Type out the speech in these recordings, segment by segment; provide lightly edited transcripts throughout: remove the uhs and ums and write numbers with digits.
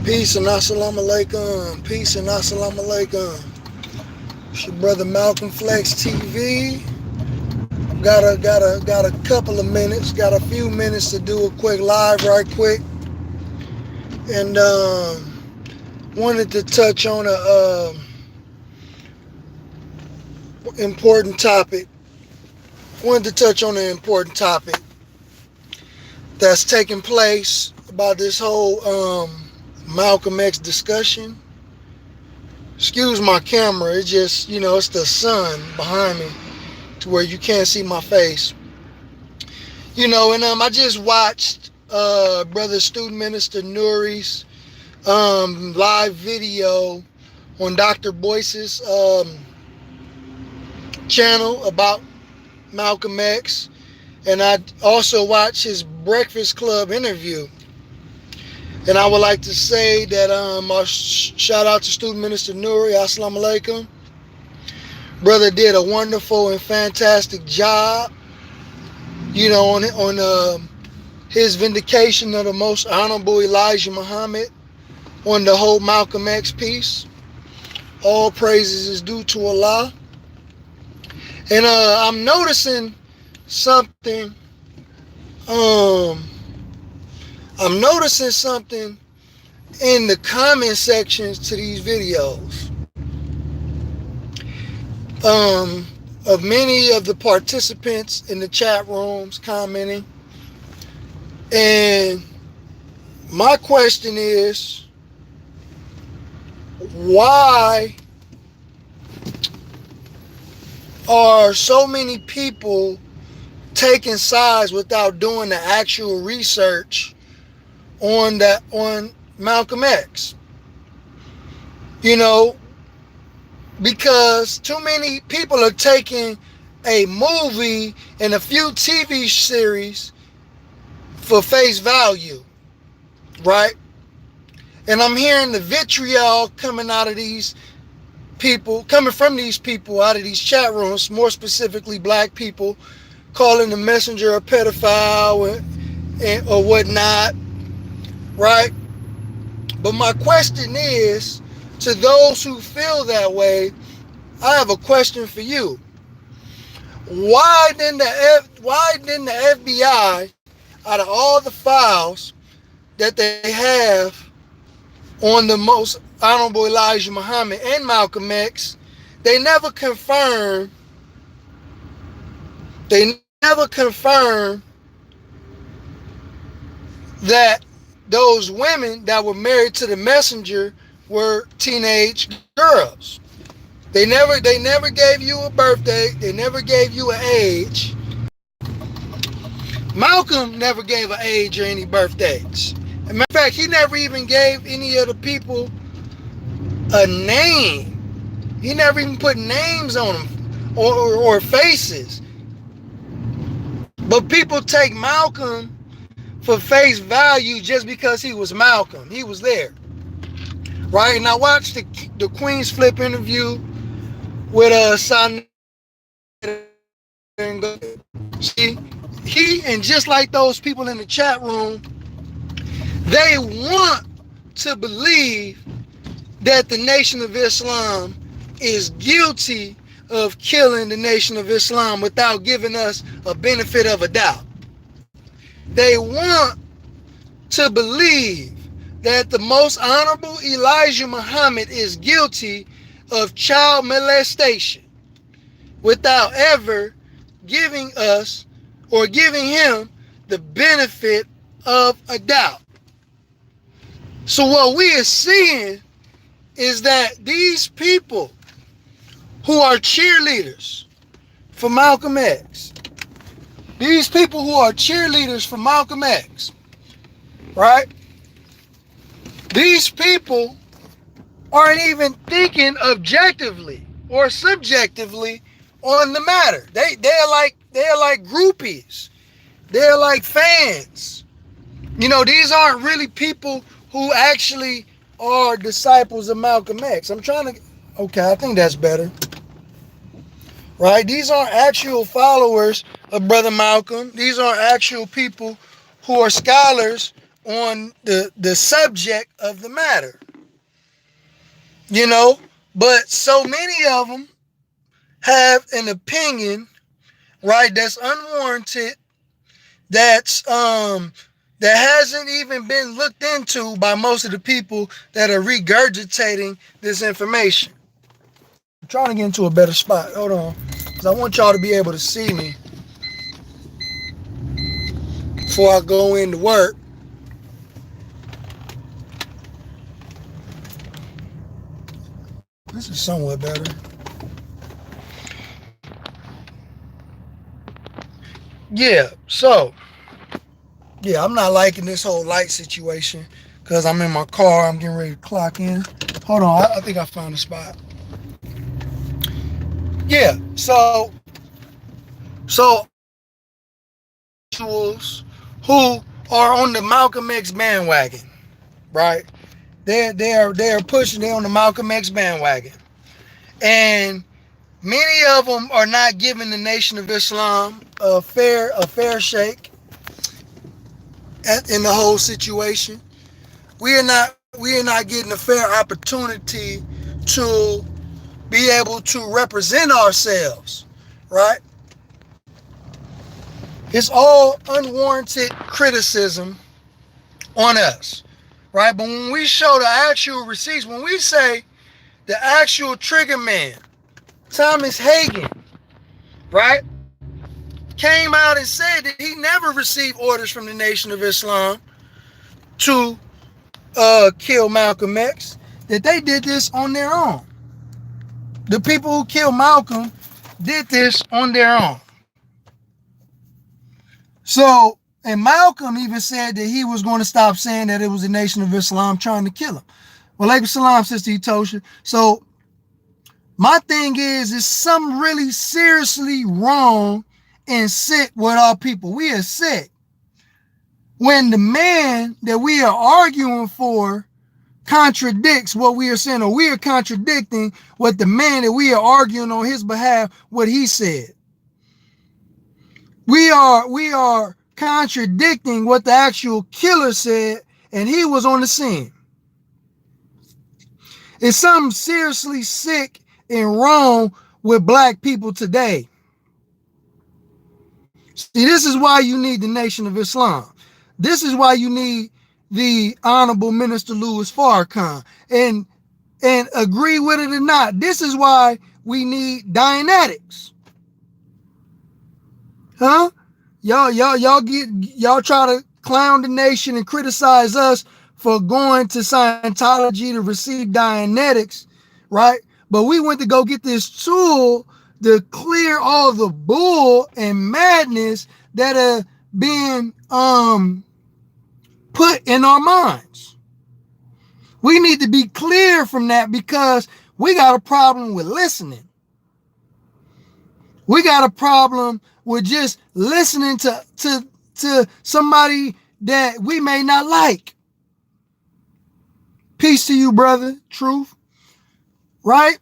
Peace and assalamu alaikum. Peace and assalamu alaikum. It's your brother Malcolm Flex TV. Got a couple of minutes. Got a few minutes to do a quick live right quick, and wanted to touch on a important topic. Wanted to touch on an important topic that's taking place about this whole Malcolm X discussion. Excuse my camera, it's just, it's the sun behind me to where you can't see my face. And I just watched Brother Student Minister Nuri's live video on Dr. Boyce's channel about Malcolm X. And I also watched his Breakfast Club interview. And I would like to say that shout out to Student Minister Nuri, assalamu alaikum. Brother did a wonderful and fantastic job, on his vindication of the most honorable Elijah Muhammad on the whole Malcolm X piece. All praises is due to Allah. And I'm noticing something. I'm noticing something in the comment sections to these videos. Of many of the participants in the chat rooms commenting. And my question is, why are so many people taking sides without doing the actual research on Malcolm X? Because too many people are taking a movie and a few TV series for face value, right? And I'm hearing the vitriol coming from these people out of these chat rooms, more specifically black people, calling the messenger a pedophile or whatnot, right? But my question is, to those who feel that way, I have a question for you. Why didn't the FBI, out of all the files that they have on the most honorable Elijah Muhammad and Malcolm X, they never confirmed that those women that were married to the messenger were teenage girls? They never gave you a birthday. They never gave you an age. Malcolm never gave an age or any birthdays. As a matter of fact, he never even gave any of the people a name. He never even put names on them or faces. But people take Malcolm for face value just because he was Malcolm. He was there. Right? And I watched the Queen's Flip interview with Son. See, he and just like those people in the chat room, they want to believe that the Nation of Islam is guilty of killing the Nation of Islam without giving us a benefit of a doubt. They want to believe that the most honorable Elijah Muhammad is guilty of child molestation without ever giving us or giving him the benefit of a doubt. So what we are seeing is that these people who are cheerleaders for Malcolm X, right? These people aren't even thinking objectively or subjectively on the matter. They're like groupies. They're like fans. These aren't really people who actually are disciples of Malcolm X. Okay, I think that's better. Right? These aren't actual followers of Brother Malcolm. These aren't actual people who are scholars on the subject of the matter, you know. But so many of them have an opinion, right, that's unwarranted, that hasn't even been looked into by most of the people that are regurgitating this information. I'm trying to get into a better spot. Hold on, because I want y'all to be able to see me before I go into work. This is somewhat better. Yeah, so, yeah, I'm not liking this whole light situation because I'm in my car. I'm getting ready to clock in. Hold on, I think I found a spot. Yeah, so individuals who are on the Malcolm X bandwagon, right? They're pushing. They're on the Malcolm X bandwagon, and many of them are not giving the Nation of Islam a fair shake in the whole situation. We are not getting a fair opportunity to be able to represent ourselves, right? It's all unwarranted criticism on us, right? But when we show the actual receipts, when we say the actual trigger man, Thomas Hagen, right, came out and said that he never received orders from the Nation of Islam to kill Malcolm X, that they did this on their own. The people who killed Malcolm did this on their own. So, and Malcolm even said that he was going to stop saying that it was the Nation of Islam trying to kill him. Well, Alaikum Salam, Sister Etosha. So, my thing is something really seriously wrong and sick with our people. We are sick. When the man that we are arguing for contradicts what we are saying, or we are contradicting what the man that we are arguing on his behalf, what he said. We are contradicting what the actual killer said, and he was on the scene. It's something seriously sick and wrong with black people today. See, this is why you need the Nation of Islam. This is why you need the Honorable Minister Louis Farrakhan. And agree with it or not, this is why we need Dianetics. Huh? Y'all try to clown the nation and criticize us for going to Scientology to receive Dianetics, right? But we went to go get this tool to clear all the bull and madness that are being put in our minds. We need to be clear from that because we got a problem with listening. We got a problem with just listening to somebody that we may not like. Peace to you, brother. Truth. Right?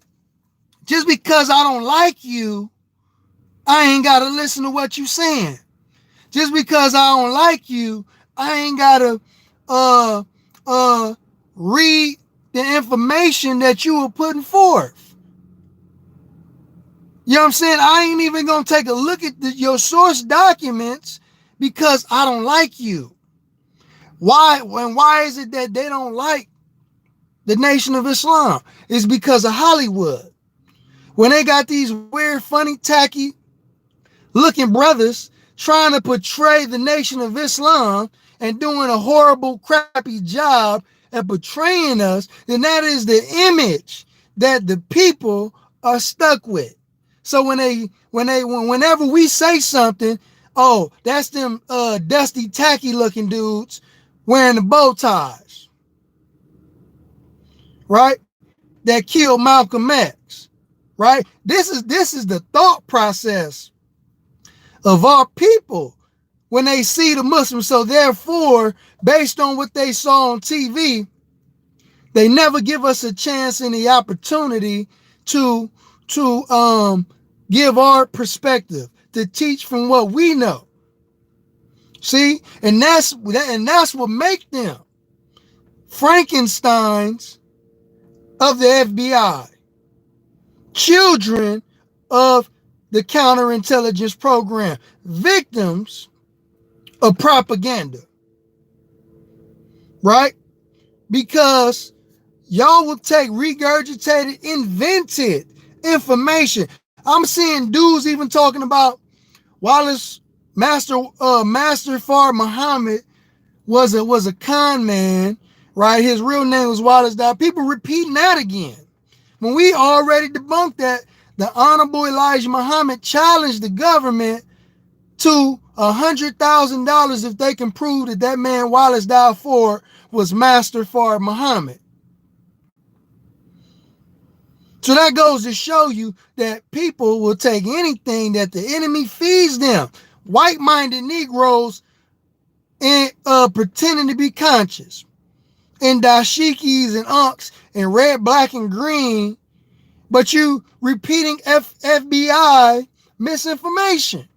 Just because I don't like you, I ain't got to listen to what you saying. Just because I don't like you, I ain't got to read the information that you were putting forth. You know what I'm saying? I ain't even going to take a look at your source documents because I don't like you. Why is it that they don't like the Nation of Islam? It's because of Hollywood. When they got these weird, funny, tacky looking brothers trying to portray the Nation of Islam and doing a horrible, crappy job at portraying us, then that is the image that the people are stuck with. So whenever we say something, oh, that's them dusty, tacky looking dudes wearing the bow ties, right? That killed Malcolm X, right? This is the thought process of our people when they see the Muslims. So therefore, based on what they saw on TV, they never give us a chance and the opportunity to give our perspective, to teach from what we know. See, and that's what make them Frankensteins of the FBI, children of the counterintelligence program, victims of propaganda, right? Because y'all will take regurgitated, invented information. I'm seeing dudes even talking about Wallace Master Fard Muhammad was a con man, right? His real name was Wallace Dodd. People repeating that again. When we already debunked that, the Honorable Elijah Muhammad challenged the government to $100,000 if they can prove that that man Wallace Dodd Ford was Master Fard Muhammad. So that goes to show you that people will take anything that the enemy feeds them. White-minded Negroes and pretending to be conscious, and dashikis and unks and red, black, and green, but you repeating FBI misinformation.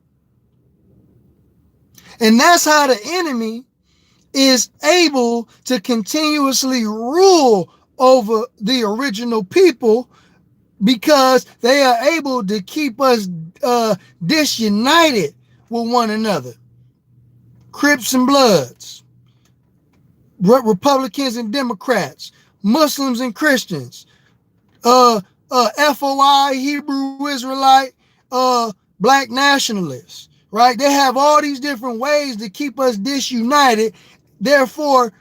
And that's how the enemy is able to continuously rule over the original people, because they are able to keep us disunited with one another. Crips and Bloods, Republicans and Democrats, Muslims and Christians, FOI, Hebrew Israelite, black nationalists, right? They have all these different ways to keep us disunited. Therefore,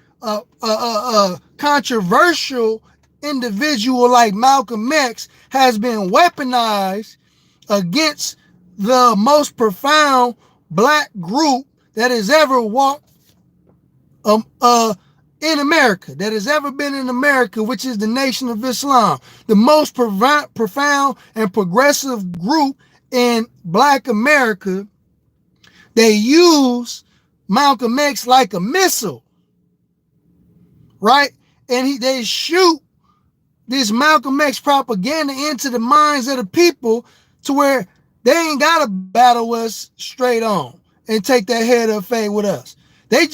controversial individual like Malcolm X has been weaponized against the most profound black group that has ever walked in America, that has ever been in America, which is the Nation of Islam, the most profound and progressive group in black America. They use Malcolm X like a missile, right? And they shoot this Malcolm X propaganda into the minds of the people to where they ain't got to battle us straight on and take that head of fade with us. They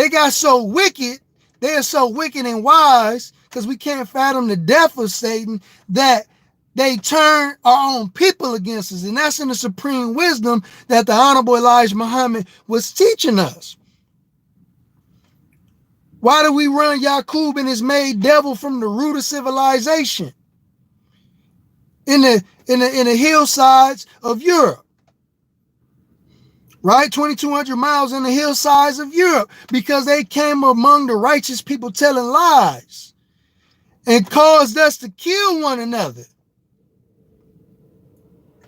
got so wicked, they are so wicked and wise, because we can't fathom the depth of Satan, that they turn our own people against us. And that's in the supreme wisdom that the Honorable Elijah Muhammad was teaching us. Why do we run Yaqub and his made devil from the root of civilization in the hillsides of Europe? Right? 2,200 miles in the hillsides of Europe, because they came among the righteous people telling lies and caused us to kill one another,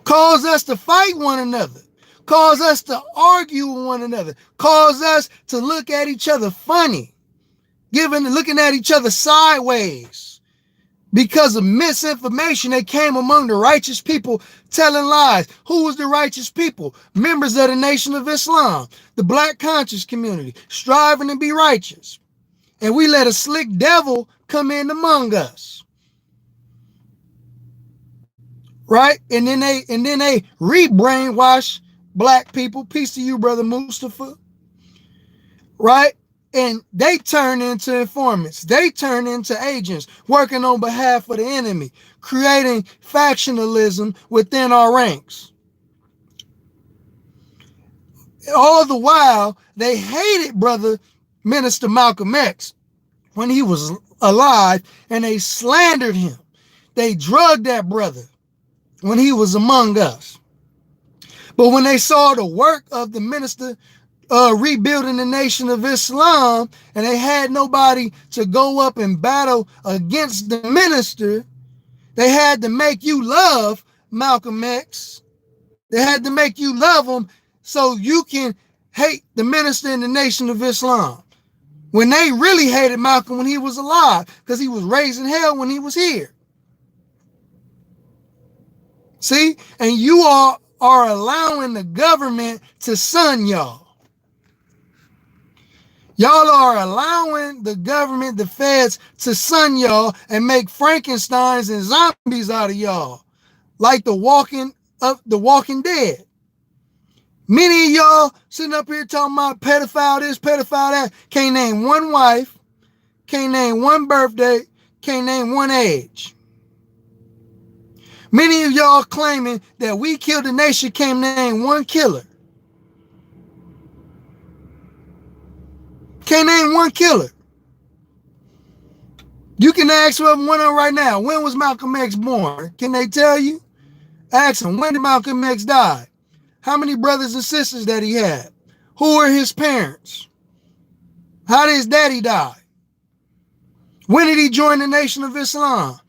caused us to fight one another, caused us to argue with one another, caused us to look at each other funny, looking at each other sideways because of misinformation. They came among the righteous people telling lies. Who was the righteous people? Members of the Nation of Islam, the black conscious community, striving to be righteous. And we let a slick devil come in among us, right? And then they re-brainwash black people. Peace to you, Brother Mustafa, right? And they turn into informants. They turn into agents working on behalf of the enemy, creating factionalism within our ranks. All the while, they hated Brother Minister Malcolm X when he was alive, and they slandered him. They drugged that brother when he was among us. But when they saw the work of the minister rebuilding the Nation of Islam, and they had nobody to go up and battle against the minister, they had to make you love Malcolm X. They had to make you love him so you can hate the minister in the Nation of Islam, when they really hated Malcolm when he was alive, because he was raising hell when he was here. See? And you all are allowing the government to sun y'all. Y'all are allowing the government, the feds, to sun y'all and make Frankensteins and zombies out of y'all, like the Walking Dead. Many of y'all sitting up here talking about pedophile this, pedophile that. Can't name one wife, can't name one birthday, can't name one age. Many of y'all claiming that we killed the nation, can't name one killer. Can't name one killer. You can ask one of them right now. When was Malcolm X born? Can they tell you? Ask them, when did Malcolm X die? How many brothers and sisters that he had? Who were his parents? How did his daddy die? When did he join the Nation of Islam?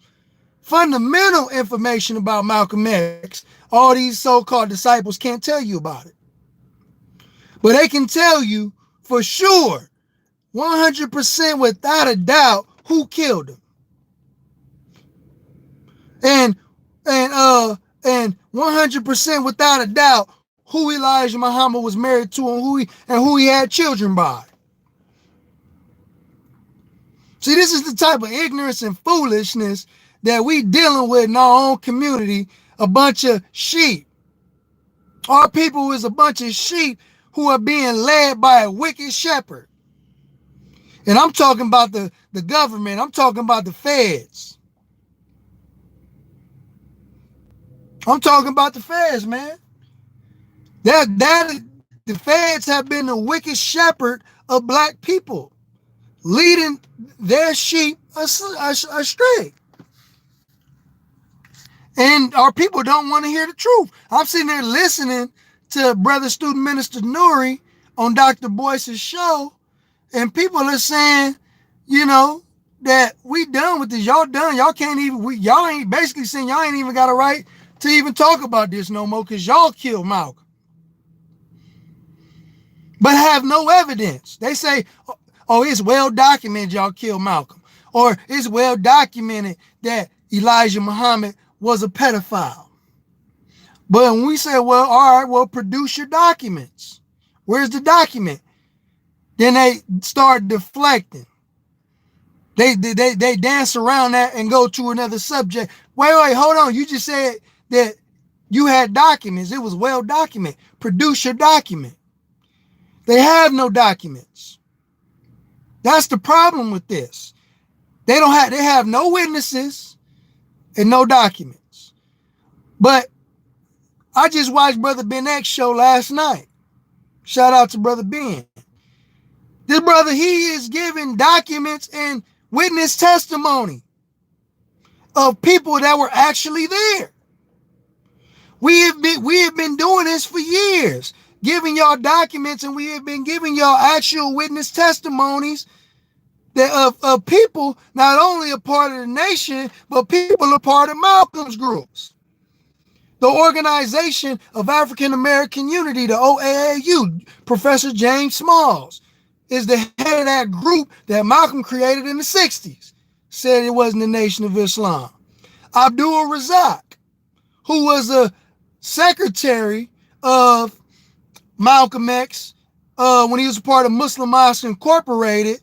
Fundamental information about Malcolm X, all these so-called disciples can't tell you about it. But they can tell you for sure, 100% without a doubt, who killed him. And 100% without a doubt, who Elijah Muhammad was married to and who he had children by. See, this is the type of ignorance and foolishness that we dealing with in our own community, a bunch of sheep. Our people is a bunch of sheep who are being led by a wicked shepherd. And I'm talking about the government. I'm talking about the feds. I'm talking about the feds, man. The feds have been the wicked shepherd of black people, leading their sheep astray. And our people don't want to hear the truth. I'm sitting there listening to Brother Student Minister Nuri on Dr. Boyce's show, and people are saying, you know, that we done with this. Y'all done. Y'all can't even, y'all ain't basically saying y'all ain't even got a right to even talk about this no more because y'all killed Malcolm. But have no evidence. They say, oh, it's well documented y'all killed Malcolm. Or it's well documented that Elijah Muhammad was a pedophile. But when we say, well, all right, well, produce your documents. Where's the document? Then they start deflecting. They dance around that and go to another subject. Wait, hold on. You just said that you had documents. It was well documented. Produce your document. They have no documents. That's the problem with this. They have no witnesses and no documents. But I just watched Brother Ben X's show last night. Shout out to Brother Ben. This brother, he is giving documents and witness testimony of people that were actually there. We have been doing this for years, giving y'all documents, and we have been giving y'all actual witness testimonies that of people not only a part of the nation, but people a part of Malcolm's groups. The Organization of African American Unity, the OAAU, Professor James Smalls, is the head of that group that Malcolm created in the 60s, said it wasn't the Nation of Islam. Abdul Razak, who was a secretary of Malcolm X when he was a part of Muslim Mosque Incorporated,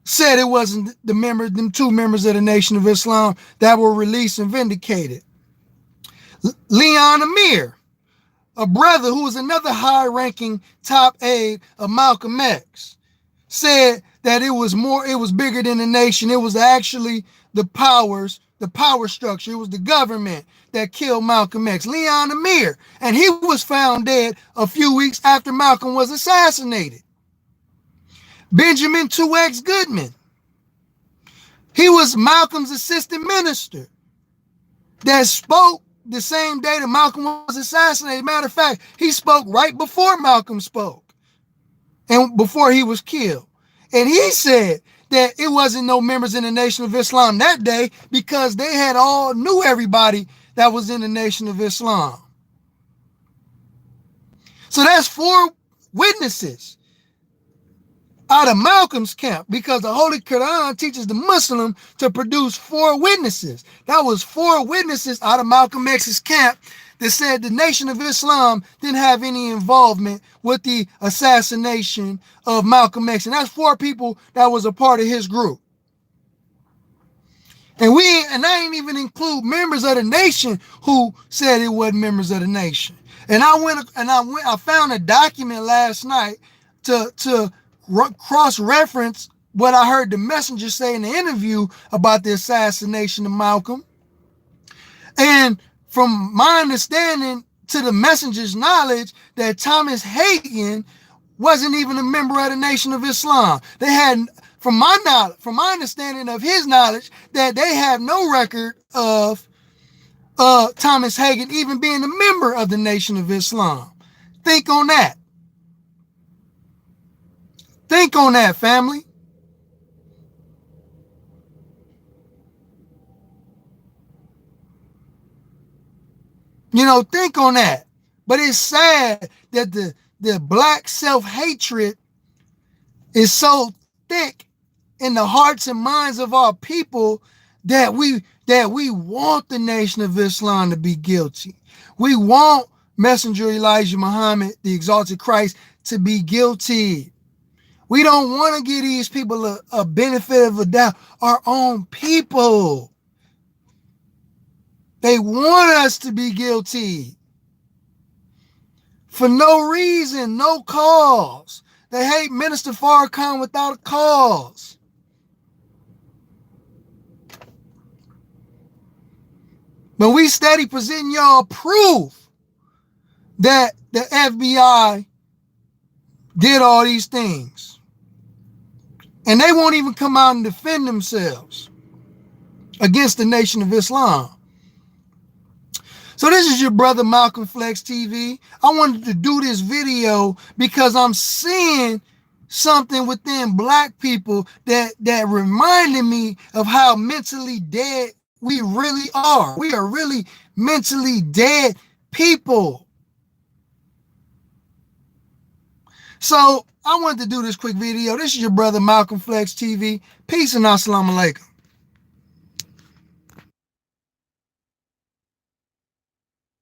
said it wasn't them two members of the Nation of Islam that were released and vindicated. Leon Amir, a brother who was another high-ranking top aide of Malcolm X, said that it was bigger than the nation. It was actually the power structure. It was the government that killed Malcolm X. Leon Amir, and he was found dead a few weeks after Malcolm was assassinated. Benjamin 2X Goodman, he was Malcolm's assistant minister that spoke the same day that Malcolm was assassinated. Matter of fact, he spoke right before Malcolm spoke and before he was killed. And he said that it wasn't no members in the Nation of Islam that day because they had all knew everybody that was in the Nation of Islam. So that's 4 witnesses out of Malcolm's camp, because the Holy Quran teaches the Muslim to produce 4 witnesses. That was 4 witnesses out of Malcolm X's camp that said the Nation of Islam didn't have any involvement with the assassination of Malcolm X. And that's 4 people that was a part of his group. And I ain't even include members of the nation who said it wasn't members of the nation. And I found a document last night to cross-reference what I heard the messenger say in the interview about the assassination of Malcolm. And from my understanding to the messenger's knowledge, that Thomas Hagen wasn't even a member of the Nation of Islam. They had, from my understanding of his knowledge, that they have no record of Thomas Hagen even being a member of the Nation of Islam. Think on that. Think on that, family. Think on that. But it's sad that the black self-hatred is so thick in the hearts and minds of our people that we want the Nation of Islam to be guilty. We want Messenger Elijah Muhammad, the exalted Christ, to be guilty. We don't want to give these people a benefit of a doubt. Our own people. They want us to be guilty. For no reason, no cause. They hate Minister Farrakhan without a cause. But we steady presenting y'all proof that the FBI did all these things. And they won't even come out and defend themselves against the Nation of Islam. So this is your brother Malcolm Flex TV. I wanted to do this video because I'm seeing something within black people that reminded me of how mentally dead we really are. We are really mentally dead people. So I wanted to do this quick video. This is your brother Malcolm Flex TV. Peace and assalamu alaikum.